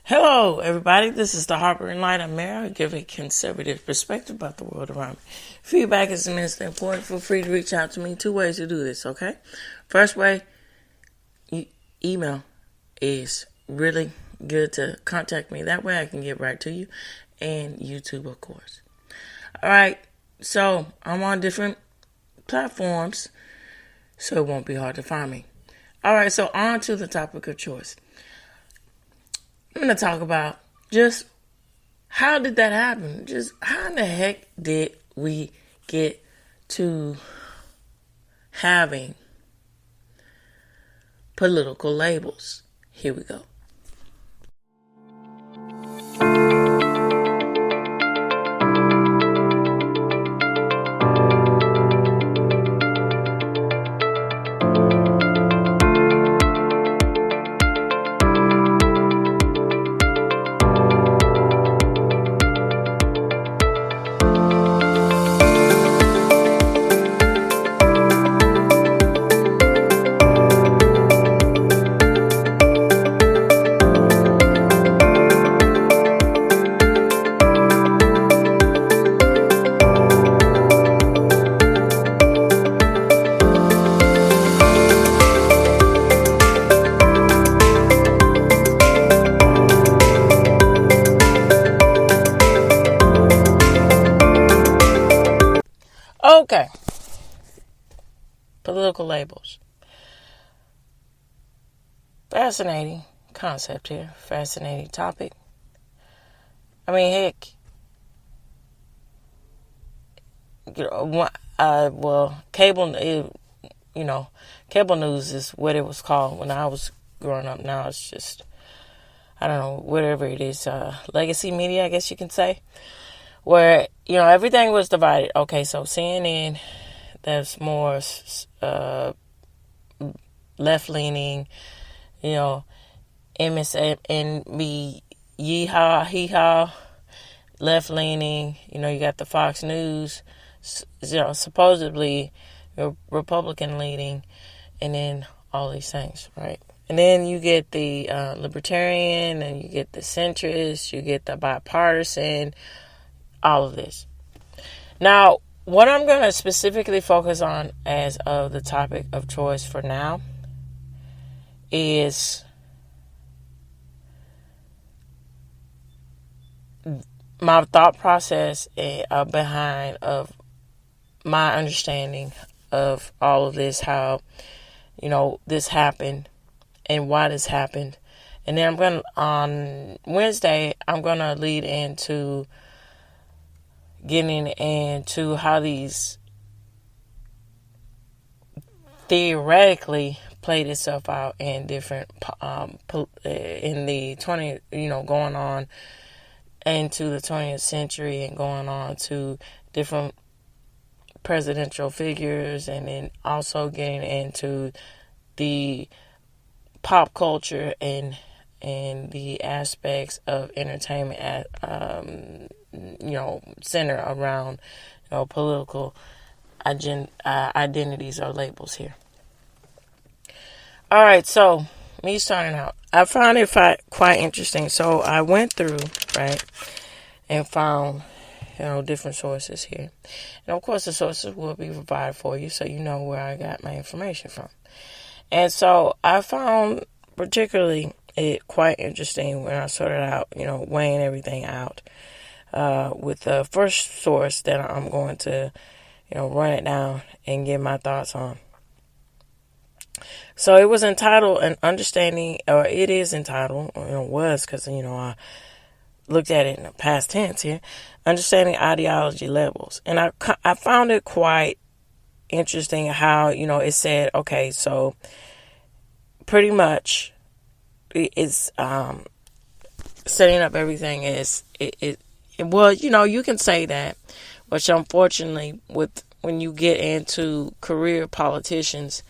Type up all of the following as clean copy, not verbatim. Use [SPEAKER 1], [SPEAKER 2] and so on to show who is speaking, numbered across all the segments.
[SPEAKER 1] Hello, everybody. This is the Harper and Light. I'm Mary. I give a conservative perspective about the world around me. Feedback is immensely important. Feel free to reach out to me. 2 ways to do this, okay? First way, email is really good to contact me. That way I can get right to you. And YouTube, of course. All right. So I'm on different platforms, so it won't be hard to find me. All right. So on to the topic of choice. I'm going to talk about just how did that happen? Just how in the heck did we get to having political labels? Here we go. Okay. Political labels. Fascinating concept here. Fascinating topic. I mean, heck. Cable news is what it was called when I was growing up. Now it's just, I don't know, whatever it is, legacy media, I guess you can say, where, everything was divided. Okay, so CNN, that's more left-leaning, MSNBC, yeehaw, hee-haw, left-leaning, you got the Fox News, supposedly Republican-leaning, and then all these things, right? And then you get the libertarian, and you get the centrist, you get the bipartisan, all of this. Now, what I'm going to specifically focus on as of the topic of choice for now is my thought process behind of my understanding of all of this, how, this happened and why this happened. And then on Wednesday, I'm going to lead into getting into how these theoretically played itself out in different, in the 20, going on into the 20th century and going on to different presidential figures, and then also getting into the pop culture and the aspects of entertainment center around political identities or labels here. All right, so me starting out, I found it quite interesting. So I went through, right, and found different sources here, and of course the sources will be provided for you, so you know where I got my information from. And so I found particularly it quite interesting when I sorted out, weighing everything out, with the first source that I'm going to, run it down and get my thoughts on. So it was entitled an understanding, or it is entitled, was, because, I looked at it in the past tense here, understanding ideology levels. And I found it quite interesting how, it said, okay, so pretty much it's setting up everything is well, you can say that, which unfortunately when you get into career politicians,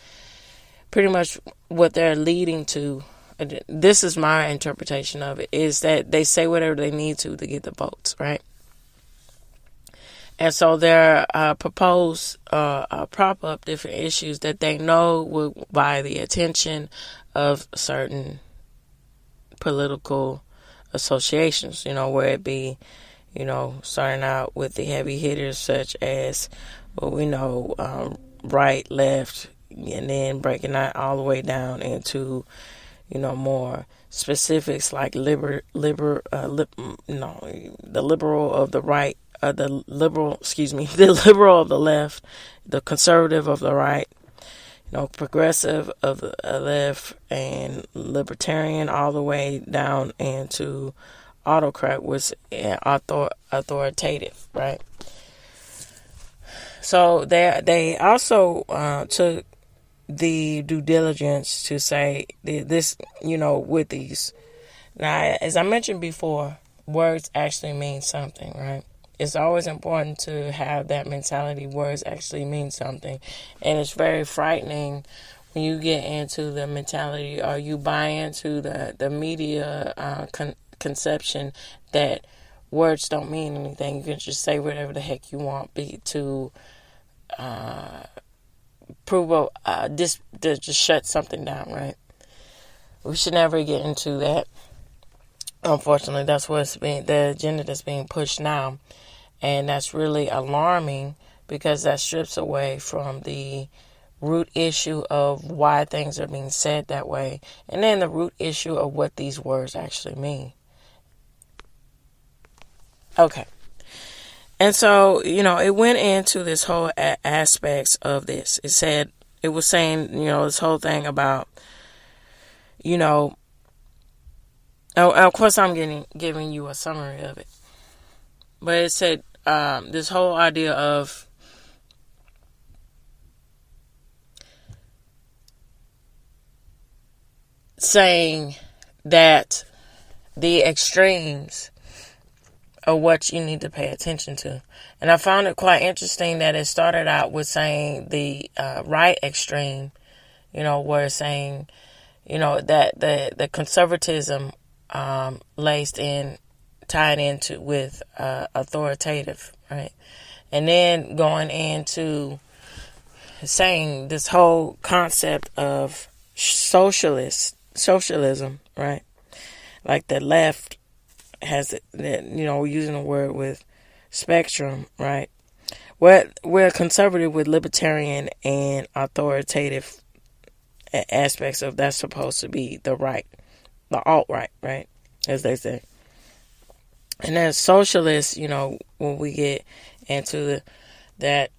[SPEAKER 1] pretty much what they're leading to, this is my interpretation of it, is that they say whatever they need to get the votes, right? And so they're propose prop up different issues that they know will buy the attention of certain political associations, where it be, starting out with the heavy hitters such as, well, we know, right, left, and then breaking that all the way down into, more specifics like the liberal of the right, the liberal of the left, the conservative of the right, progressive of the left, and libertarian all the way down into autocrat, was authoritative, right? So they also took the due diligence to say this, with these. Now, as I mentioned before, words actually mean something, right? It's always important to have that mentality. Words actually mean something. And it's very frightening when you get into the mentality, or you buy into the media conception that words don't mean anything. You can just say whatever the heck you want to prove to just shut something down, right? We should never get into that. Unfortunately, that's the agenda that's being pushed now. And that's really alarming, because that strips away from the root issue of why things are being said that way, and then the root issue of what these words actually mean. Okay. And so, it went into this whole aspects of this. It was saying, this whole thing about, of course I'm giving you a summary of it. But it said this whole idea of saying that the extremes are what you need to pay attention to. And I found it quite interesting that it started out with saying the right extreme, where it's saying, that the conservatism laced in, tied into with authoritative, right? And then going into saying this whole concept of socialism, right? Like the left has, we're using the word with spectrum, right? We're conservative with libertarian and authoritative aspects of that's supposed to be the right, the alt-right, right? As they say. And then socialists, when we get into that,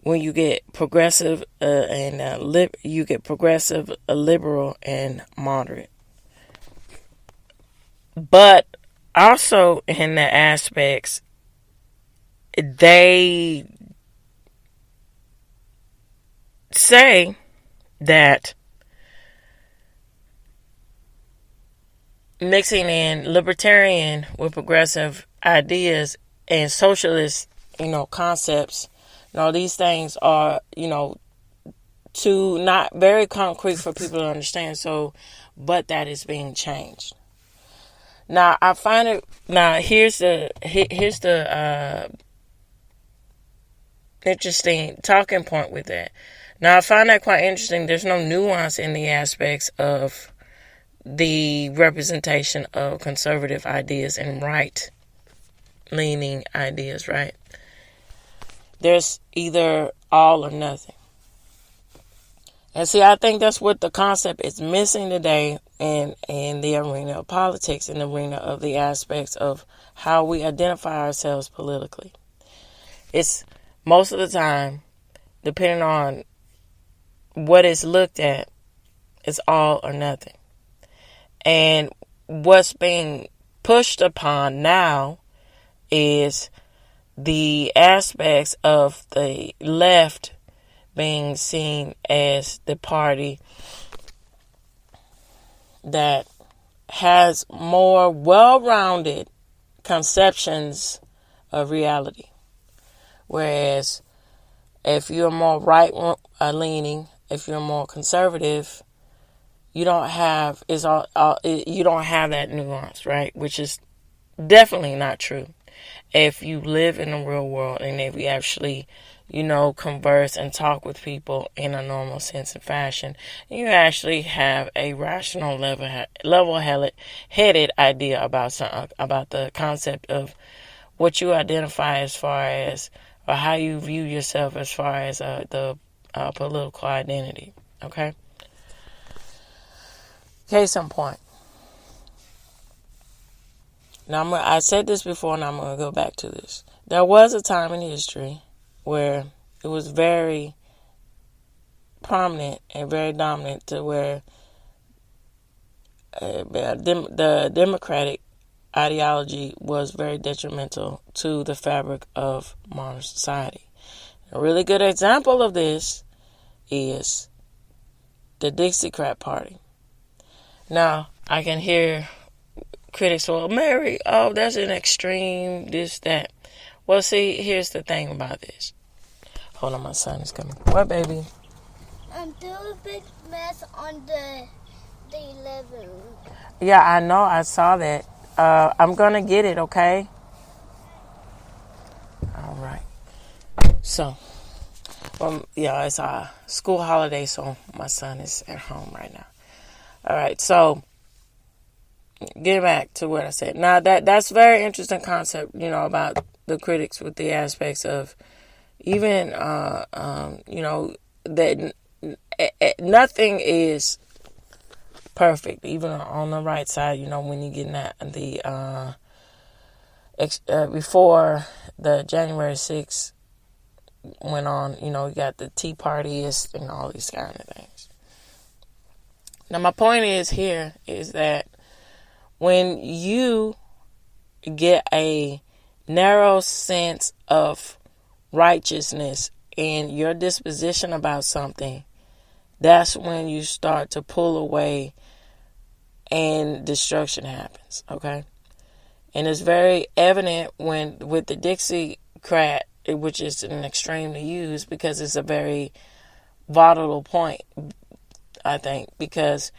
[SPEAKER 1] when you get progressive you get progressive, liberal, and moderate. But also in the aspects, they say that mixing in libertarian with progressive ideas and socialist, concepts, these things are, too not very concrete for people to understand. So, but that is being changed. Now, I find it. Now, here's the interesting talking point with that. Now, I find that quite interesting. There's no nuance in the aspects of the representation of conservative ideas and right-leaning ideas, right? There's either all or nothing. And see, I think that's what the concept is missing today in the arena of politics, in the arena of the aspects of how we identify ourselves politically. It's most of the time, depending on what is looked at, it's all or nothing. And what's being pushed upon now is the aspects of the left being seen as the party that has more well-rounded conceptions of reality. Whereas if you're more right-leaning, if you're more conservative, you don't have you don't have that nuance, right? Which is definitely not true. If you live in the real world and if you actually, converse and talk with people in a normal sense and fashion. You actually have a rational, level-headed idea about the concept of what you identify as far as, or how you view yourself as far as the political identity. Okay? Case in point. Now, I said this before, and I'm going to go back to this. There was a time in history where it was very prominent and very dominant, to where the Democratic ideology was very detrimental to the fabric of modern society. A really good example of this is the Dixiecrat Party. Now, I can hear critics, well, Mary, oh, that's an extreme, this, that. Well, see, here's the thing about this. Hold on, my son is coming. What, baby?
[SPEAKER 2] There was a big mess on the 11.
[SPEAKER 1] Yeah, I know. I saw that. I'm going to get it, okay? All right. So, it's a school holiday, so my son is at home right now. All right, so get back to what I said. Now, that's a very interesting concept, about the critics with the aspects of even, that nothing is perfect, even on the right side, when you're getting at the, before the January 6th went on, you got the Tea Partyists and all these kind of things. Now, my point is that when you get a narrow sense of righteousness in your disposition about something, that's when you start to pull away and destruction happens, okay? And it's very evident with the Dixiecrat, which is an extreme to use because it's a very volatile point, I think, because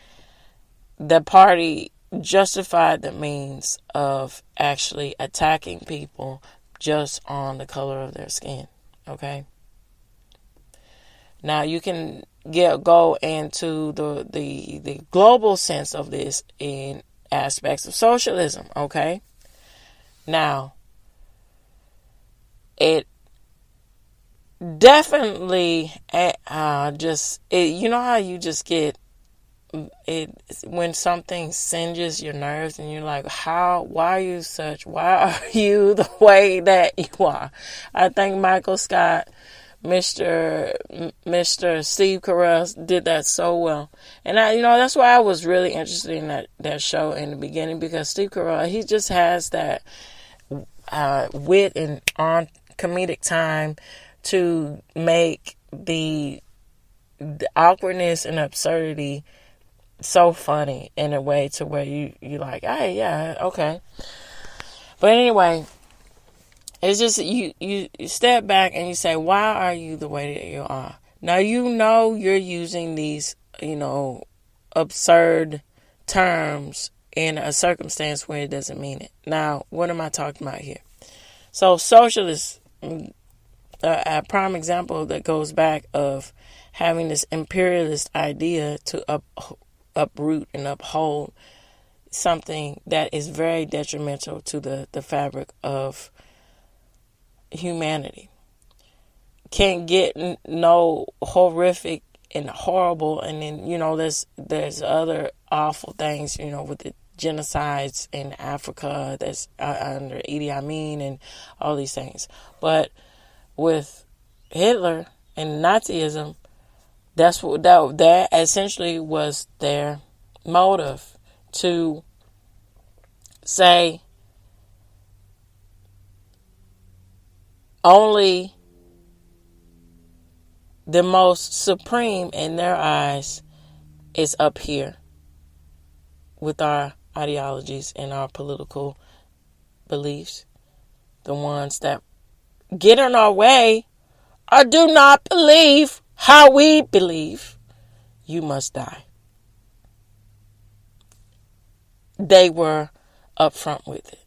[SPEAKER 1] the party justified the means of actually attacking people just on the color of their skin, okay? Now, you can go into the global sense of this in aspects of socialism, okay? Now, it definitely you know how you just get it when something singes your nerves and you're like, why are you the way that you are? I think Michael Scott, Mr. Steve Carell did that so well. And that's why I was really interested in that show in the beginning, because Steve Carell, he just has that wit and on comedic time to make the awkwardness and absurdity so funny in a way to where you like, hey, yeah, okay. But anyway, it's just you step back and you say, why are you the way that you are? Now, you're using these, absurd terms in a circumstance where it doesn't mean it. Now, what am I talking about here? So, socialists, a prime example that goes back of having this imperialist idea to uproot and uphold something that is very detrimental to the fabric of humanity. Can't get no horrific and horrible, and then there's other awful things with the genocides in Africa that's under Idi Amin and all these things. But with Hitler and Nazism, that's what that essentially was their motive, to say only the most supreme in their eyes is up here with our ideologies and our political beliefs. The ones that get in our way or do not believe how we believe, you must die. They were upfront with it.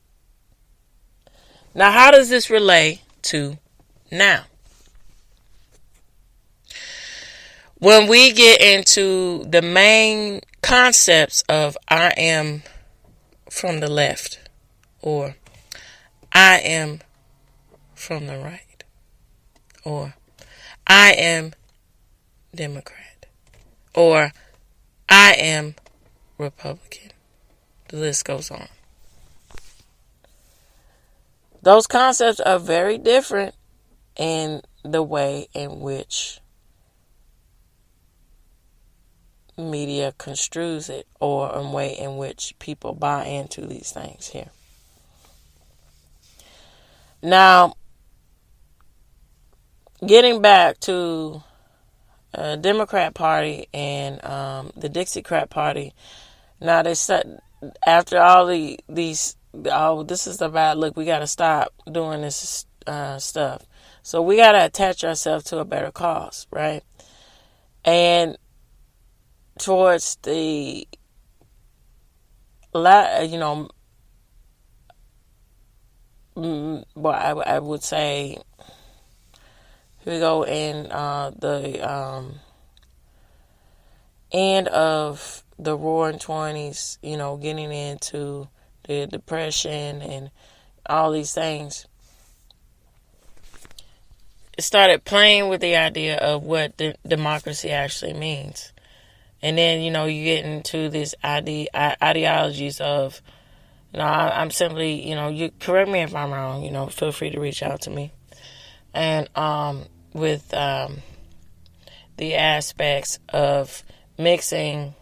[SPEAKER 1] Now, how does this relate to now? when we get into the main concepts of I am from the left or I am from the right or I am Democrat or I am Republican, the list goes on. Those concepts are very different in the way in which media construes it or a way in which people buy into these things here. Now, getting back to Democrat Party and the Dixiecrat Party, now they said after all these, this is the bad look. We got to stop doing this stuff. So we got to attach ourselves to a better cause, right? And towards the, well, I would say, here we go in the end of the Roaring 20s, getting into the Depression and all these things. It started playing with the idea of what democracy actually means. And then, you get into these ideologies of, I'm simply, you correct me if I'm wrong, feel free to reach out to me. And with the aspects of mixing,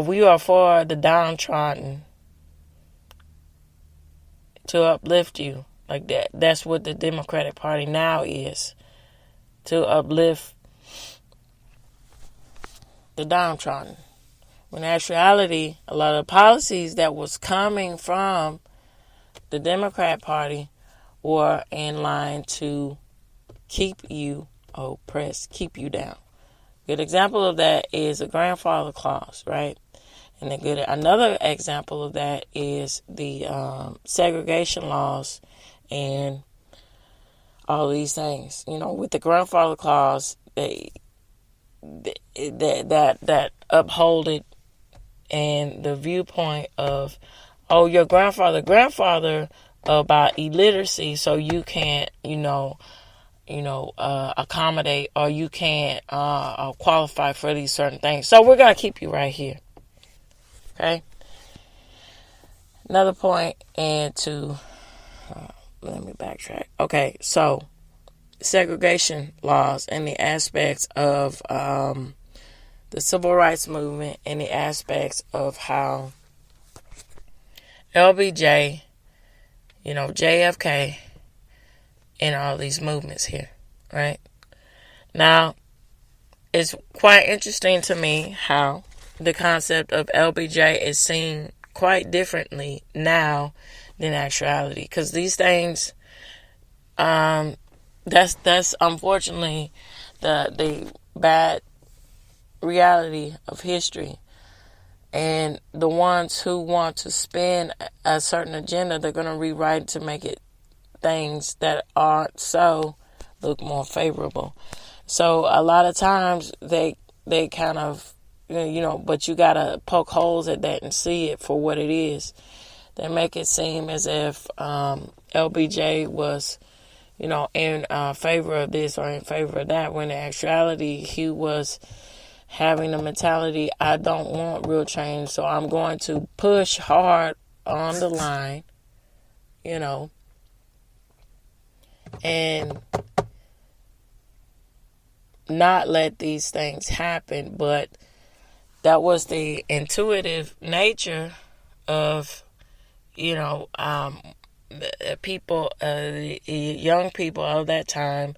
[SPEAKER 1] we are for the downtrodden to uplift you. Like that. That's what the Democratic Party now is. To uplift the downtrodden. When in actuality, a lot of policies that was coming from the Democrat Party were in line to keep you oppressed, keep you down. Good example of that is a grandfather clause, right? And another example of that is the segregation laws and all these things. With the grandfather clause, that uphold it, and the viewpoint of, your grandfather about illiteracy, so you can't, accommodate, or you can't qualify for these certain things. So we're gonna keep you right here. Okay. Another point, and let me backtrack. Okay, so segregation laws and the aspects of the civil rights movement and the aspects of how LBJ, JFK, and all these movements here, right? Now, it's quite interesting to me how the concept of LBJ is seen quite differently now than actuality, because these things, that's unfortunately the bad reality of history. And the ones who want to spin a certain agenda, they're going to rewrite it to make it things that aren't so look more favorable. So a lot of times they kind of, but you got to poke holes at that and see it for what it is. They make it seem as if LBJ was, in favor of this or in favor of that, when in actuality he was having the mentality, I don't want real change, so I'm going to push hard on the line, and not let these things happen. But that was the intuitive nature of, the people, the young people of that time,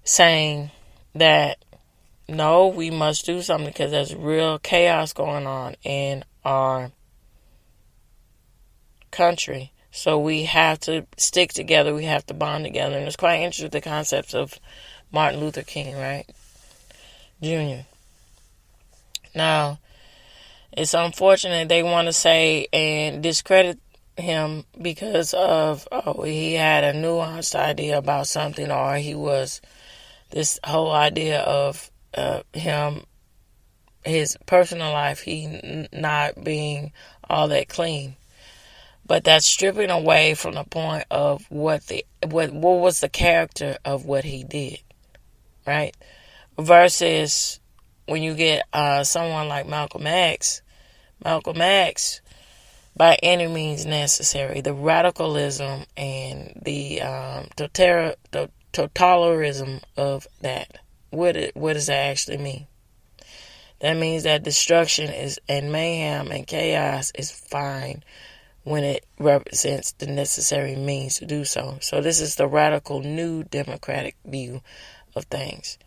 [SPEAKER 1] saying that, no, we must do something because there's real chaos going on in our country. So we have to stick together. We have to bond together. And it's quite interesting, the concepts of Martin Luther King, right? Jr. Now, it's unfortunate they want to say and discredit him because of, he had a nuanced idea about something, or he was this whole idea of him, his personal life, he not being all that clean. But that's stripping away from the point of what was the character of what he did, right? Versus when you get someone like Malcolm X, by any means necessary, the radicalism and the totalitarianism of that. What does that actually mean? That means that destruction is and mayhem and chaos is fine when it represents the necessary means to do so. So this is the radical new democratic view of things.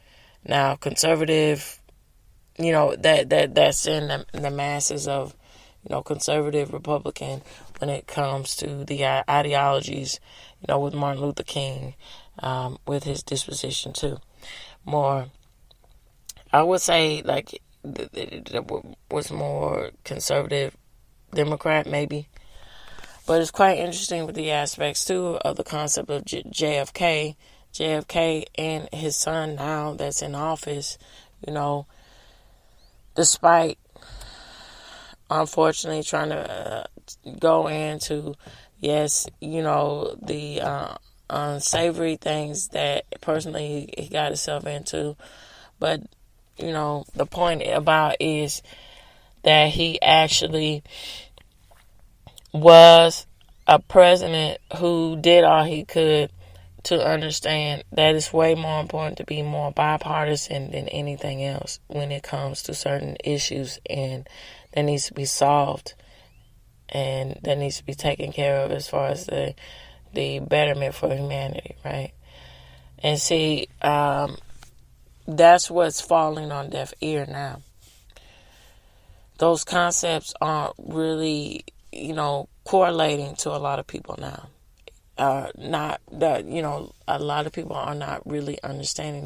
[SPEAKER 1] Now, conservative, that's in the masses of, conservative Republican when it comes to the ideologies, with Martin Luther King, with his disposition too. More, I would say, like, was more conservative Democrat, maybe. But it's quite interesting with the aspects, too, of the concept of JFK. JFK and his son now that's in office, despite, unfortunately, trying to go into, yes, the unsavory things that personally he got himself into. But, the point about is that he actually was a president who did all he could to understand that it's way more important to be more bipartisan than anything else when it comes to certain issues, and that needs to be solved and that needs to be taken care of as far as the betterment for humanity, right? And see, that's what's falling on deaf ear now. Those concepts aren't really, correlating to a lot of people now. Not that, a lot of people are not really understanding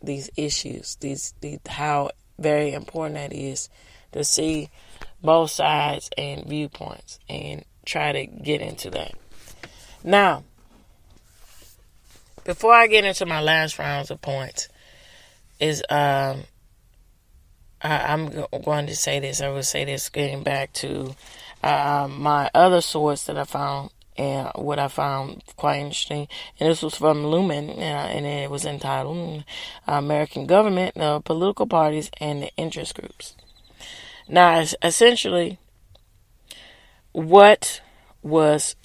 [SPEAKER 1] these issues, how very important that is to see both sides and viewpoints and try to get into that. Now, before I get into my last rounds of points, I'm going to say this. I will say this getting back to my other source that I found, and what I found quite interesting, and this was from Lumen, and it was entitled American Government, Political Parties, and the Interest Groups. Now, essentially, what was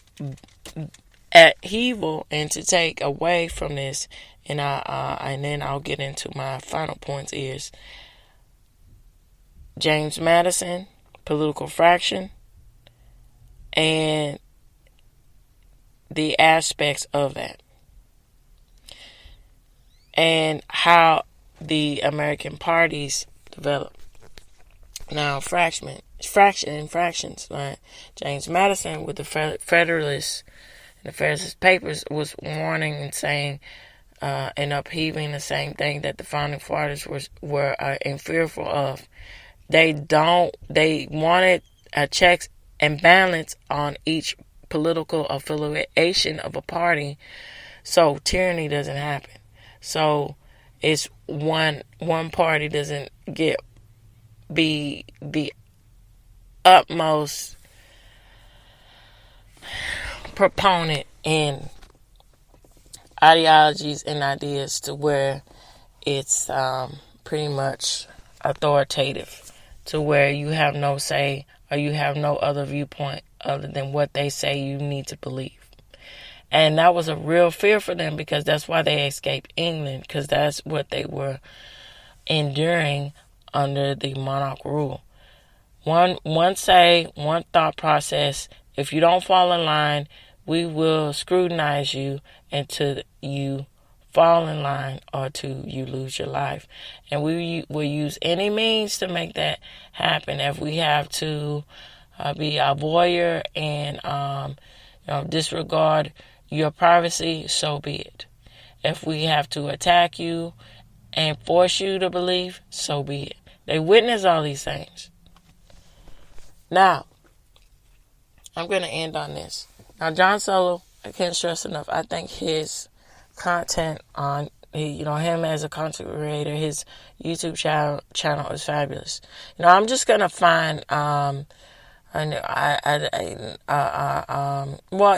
[SPEAKER 1] at evil, and to take away from this, and then I'll get into my final points, is James Madison, political fraction, and the aspects of that, and how the American parties developed. Now, fractions. Right? James Madison, with the Federalists and the Federalist Papers, was warning and saying, and upheaving the same thing that the founding fathers were fearful of. They wanted a checks and balance on each political affiliation of a party, so tyranny doesn't happen. So it's one party doesn't be the utmost proponent in ideologies and ideas to where it's pretty much authoritative, to where you have no say or you have no other viewpoint other than what they say you need to believe. And that was a real fear for them, because that's why they escaped England, because that's what they were enduring under the monarch rule. One say, one thought process: if you don't fall in line, we will scrutinize you until you fall in line or till you lose your life. And we will use any means to make that happen. If we have to be a voyeur and disregard your privacy, so be it. If we have to attack you and force you to believe, so be it. They witness all these things. Now, I'm going to end on this. Now, John Solo, I can't stress enough, I think his content on, him as a content creator, his YouTube channel is fabulous. I'm just going to find, well,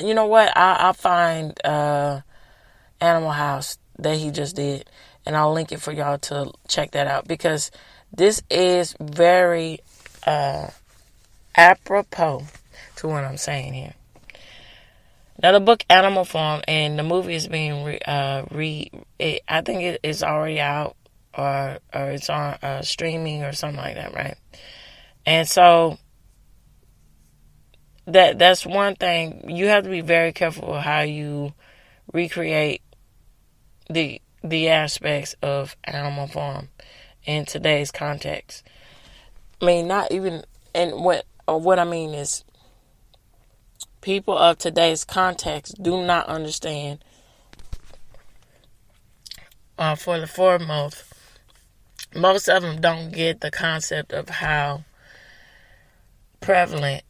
[SPEAKER 1] you know what? I'll find Animal House that he just did, and I'll link it for y'all to check that out, because this is very apropos to what I'm saying here. Now, the book Animal Farm and the movie is being I think it is already out, or it's on streaming or something like that, right? And so that's one thing. You have to be very careful how you recreate the aspects of Animal Farm in today's context. I mean, not even, and what I mean is, people of today's context do not understand, for the foremost, most of them don't get the concept of how prevalent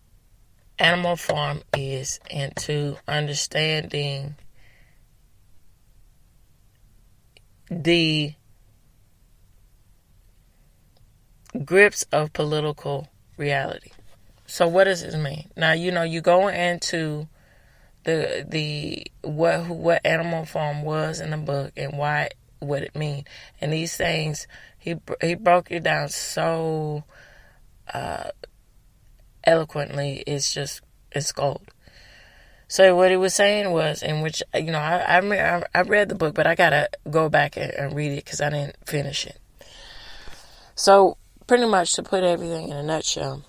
[SPEAKER 1] Animal Farm is into understanding the grips of political reality. So what does this mean? Now, you go into what Animal Farm was in the book and what it mean, and these things he broke it down so eloquently. It's gold. So what he was saying was, in which I read the book, but I gotta go back and read it because I didn't finish it. So pretty much, to put everything in a nutshell,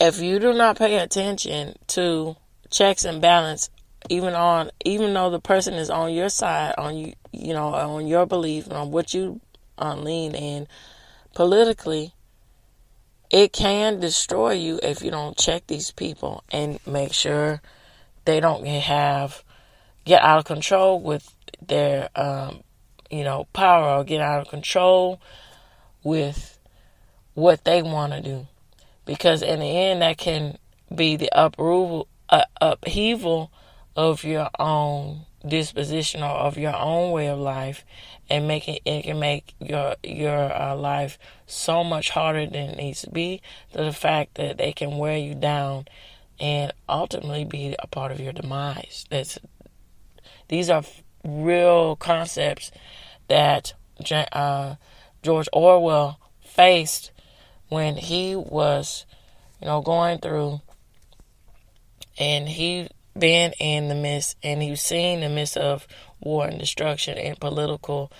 [SPEAKER 1] if you do not pay attention to checks and balance, even though the person is on your side, on on your belief, on what you lean in politically, it can destroy you if you don't check these people and make sure they don't get out of control with their power, or get out of control with what they want to do. Because in the end, that can be the upheaval of your own disposition, or of your own way of life, and it can make your life so much harder than it needs to be, to the fact that they can wear you down and ultimately be a part of your demise. These are real concepts that George Orwell faced when he was, going through, and he been in the midst, and he was seeing the midst of war and destruction and political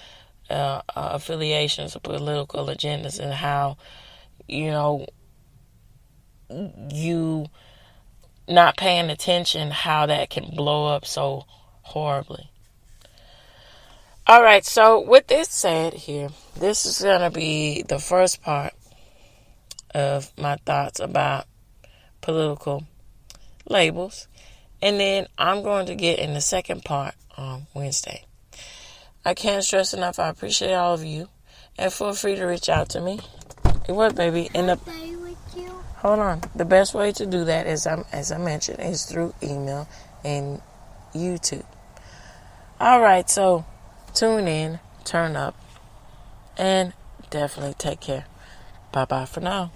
[SPEAKER 1] affiliations, political agendas, and how, you not paying attention, how that can blow up so horribly. All right, so with this said here, this is going to be the first part of my thoughts about political labels, and then I'm going to get in the second part on Wednesday. I can't stress enough, I appreciate all of you, and feel free to reach out to me. What, baby? Hold on. The best way to do that is, as I mentioned, is through email and YouTube. All right, so tune in, turn up, and definitely take care. Bye-bye for now.